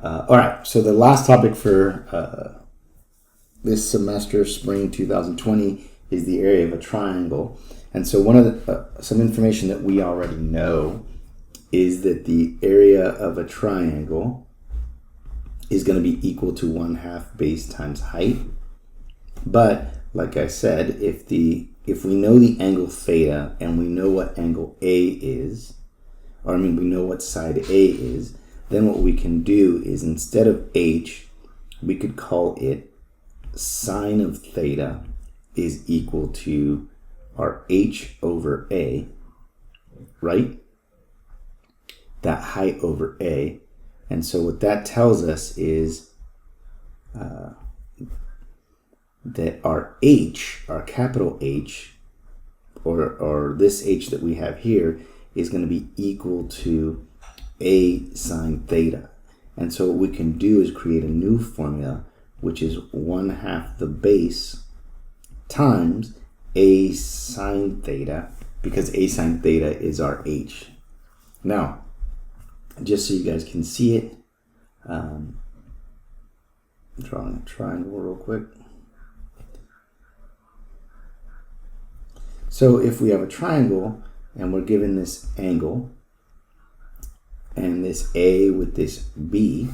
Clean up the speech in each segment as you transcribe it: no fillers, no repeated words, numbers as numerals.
All right, so the last topic for this semester, spring 2020, is the area of a triangle. And so one of the, some information that we already know is that the area of a triangle is going to be equal to 1/2 base times height. But like I said, if we know the angle theta and we know what angle A is, we know what side A is, then what we can do is instead of H, we could call it sine of theta is equal to our H over A, right? That height over A. And so what that tells us is that our H, our capital H, or this H that we have here, is going to be equal to A sine theta. And so what we can do is create a new formula, which is 1/2 the base times A sine theta, because A sine theta is our H. Now, just so you guys can see it, drawing a triangle real quick. So if we have a triangle and we're given this angle and this A with this B,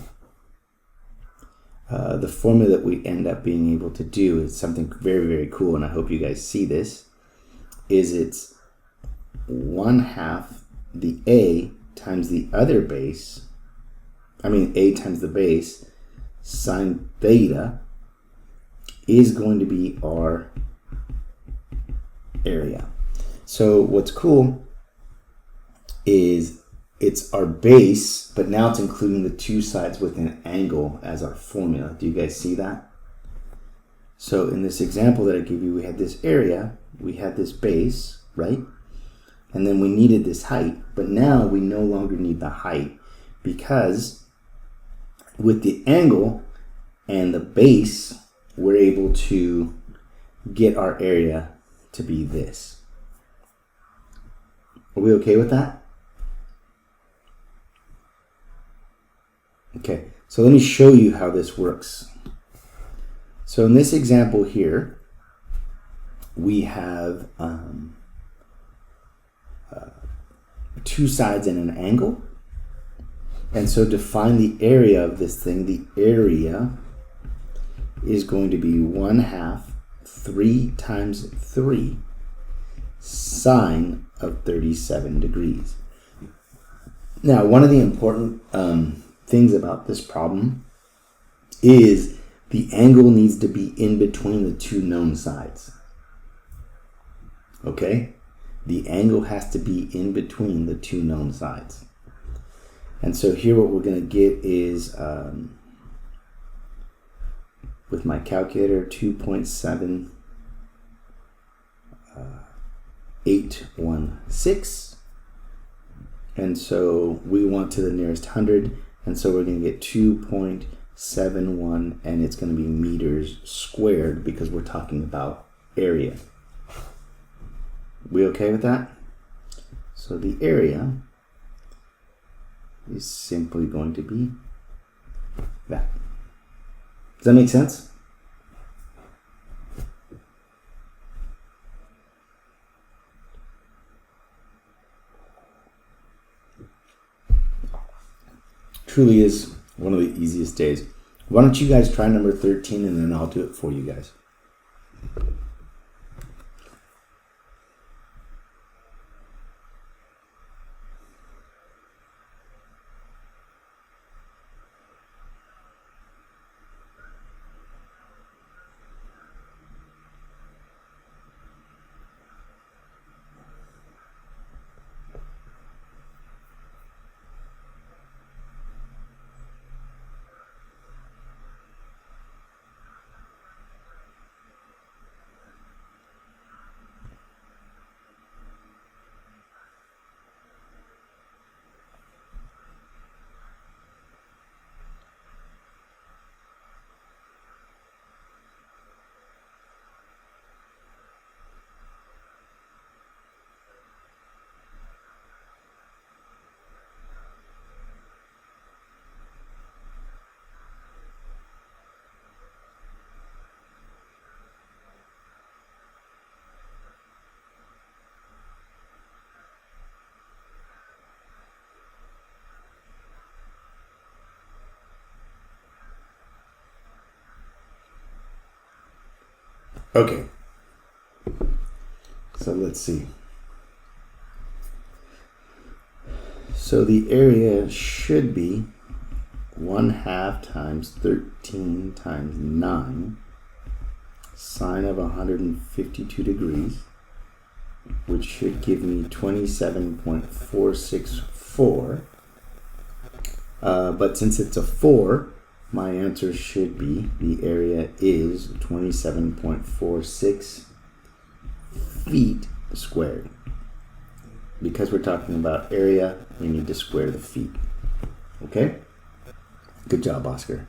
the formula that we end up being able to do is something very, very cool, and I hope you guys see this, is it's 1/2 the A times the other base, A times the base, sine theta, is going to be our area. So what's cool is it's our base, but now it's including the two sides with an angle as our formula. Do you guys see that? So in this example that I gave you, we had this area, we had this base, right? And then we needed this height, but now we no longer need the height because with the angle and the base, we're able to get our area to be this. Are we okay with that? Okay, so let me show you how this works. So in this example here, we have two sides and an angle. And so to find the area of this thing, the area is going to be 1/2 3 times 3 sine of 37 degrees. Now, one of the important things about this problem is the angle needs to be in between the two known sides. Okay? The angle has to be in between the two known sides. And so here what we're going to get is, with my calculator, 2.7816. And so we want to the nearest 100. And so we're going to get 2.71, and it's going to be meters squared because we're talking about area. We okay with that? So the area is simply going to be that. Does that make sense? Truly is one of the easiest days. Why don't you guys try number 13 and then I'll do it for you guys. Okay. So let's see. So the area should be 1/2 times 13 times 9 sine of 152 degrees, which should give me 27.464. But since it's a 4, my answer should be the area is 27.46 feet squared. Because we're talking about area, we need to square the feet. Okay? Good job, Oscar.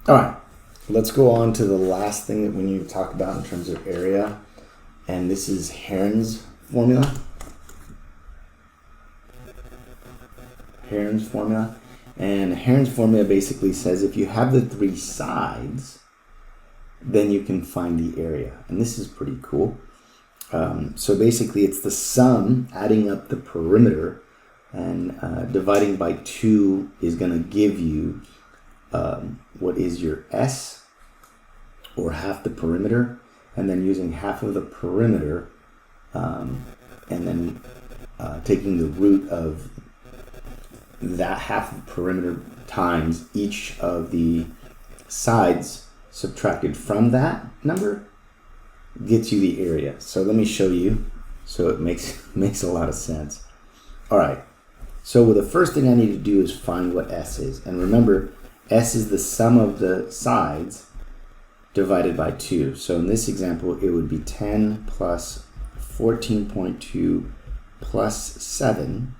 All right, let's go on to the last thing that we need to talk about in terms of area, and this is Heron's formula. Heron's formula. And Heron's formula basically says if you have the 3 sides, then you can find the area. And this is pretty cool. So basically it's the sum adding up the perimeter and dividing by 2 is going to give you what is your S, or half the perimeter, and then using half of the perimeter and then taking the root of that half of the perimeter times each of the sides subtracted from that number gets you the area. So let me show you so it makes a lot of sense. All right, so the first thing I need to do is find what S is, and remember S is the sum of the sides divided by 2. So in this example it would be 10 plus 14.2 plus 7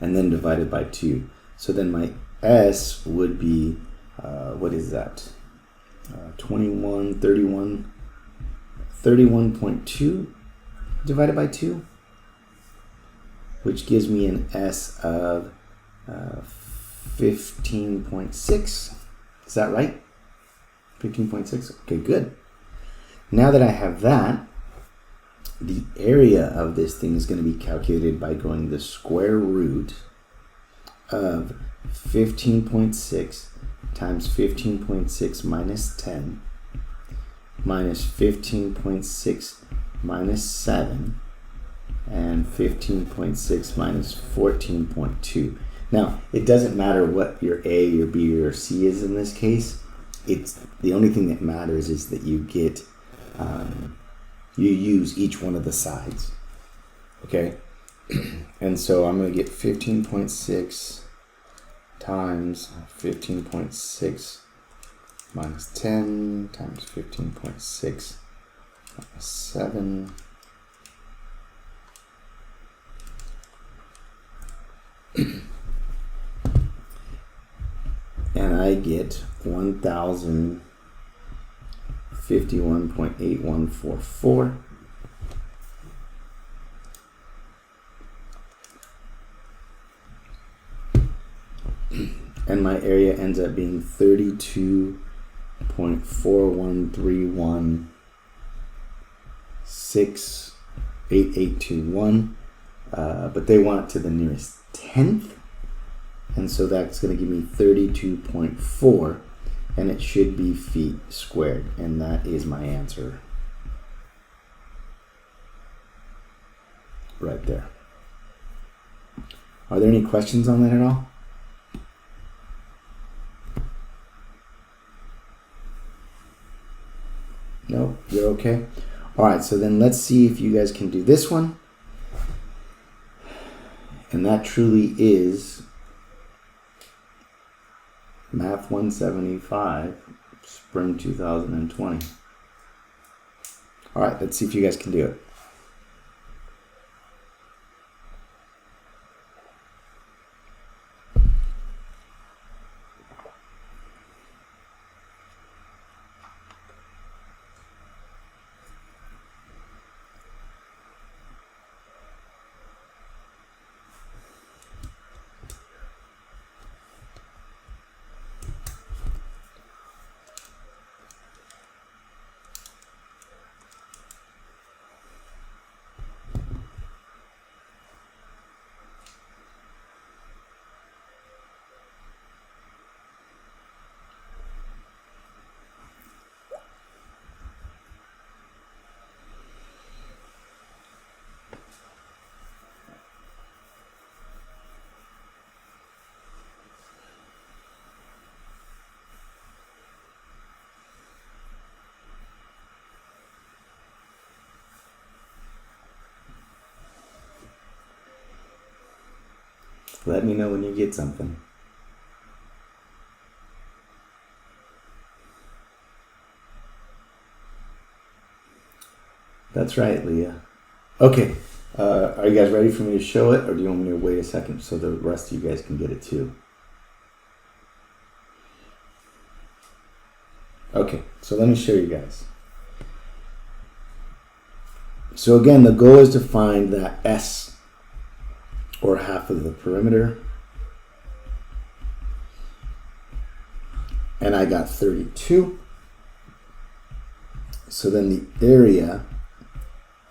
and then divided by 2. So then my S would be, what is that? 31.2 divided by 2, which gives me an S of 15.6. Is that right? 15.6? Okay, good. Now that I have that, the area of this thing is going to be calculated by going the square root of 15.6 times 15.6 minus 10 minus 15.6 minus 7 and 15.6 minus 14.2. Now, it doesn't matter what your A, your B, or your C is in this case. It's the only thing that matters is that you get you use each one of the sides, okay? And so I'm going to get 15.6 times 15.6 minus 10 times 15.6 minus 7 and I get 1,051.8144. And my area ends up being 32.413168821. But they want it to the nearest tenth. And so that's going to give me 32.4. And it should be feet squared. And that is my answer. Right there. Are there any questions on that at all? No? You're okay? Alright, so then let's see if you guys can do this one. And that truly is Math 175, Spring 2020. Alright, let's see if you guys can do it. Let me know when you get something. That's right, Leah. Okay, are you guys ready for me to show it, or do you want me to wait a second so the rest of you guys can get it too? Okay, so let me show you guys. So again, the goal is to find that S, or half of the perimeter. And I got 32. So then the area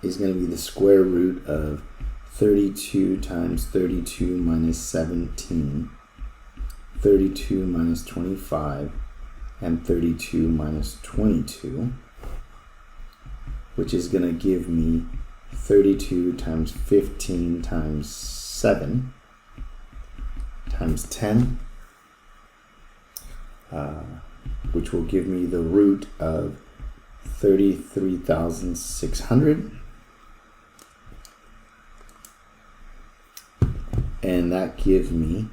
is going to be the square root of 32 times 32 minus 17, 32 minus 25, and 32 minus 22, which is going to give me 32 times 15 times 7 times 10, which will give me the root of 33,600. And that gives me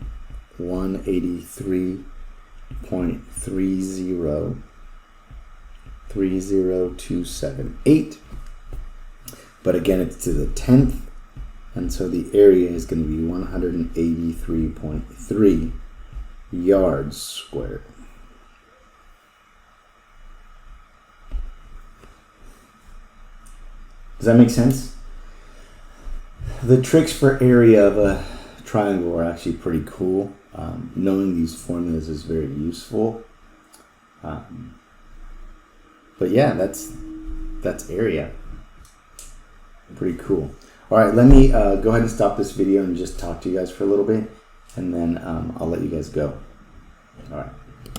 183.30,30278. But again, it's to the 10th, and so the area is going to be 183.3 yards squared. Does that make sense? The tricks for area of a triangle are actually pretty cool. Knowing these formulas is very useful. But yeah, that's area. Pretty cool. All right, let me go ahead and stop this video and just talk to you guys for a little bit, and then I'll let you guys go. All right.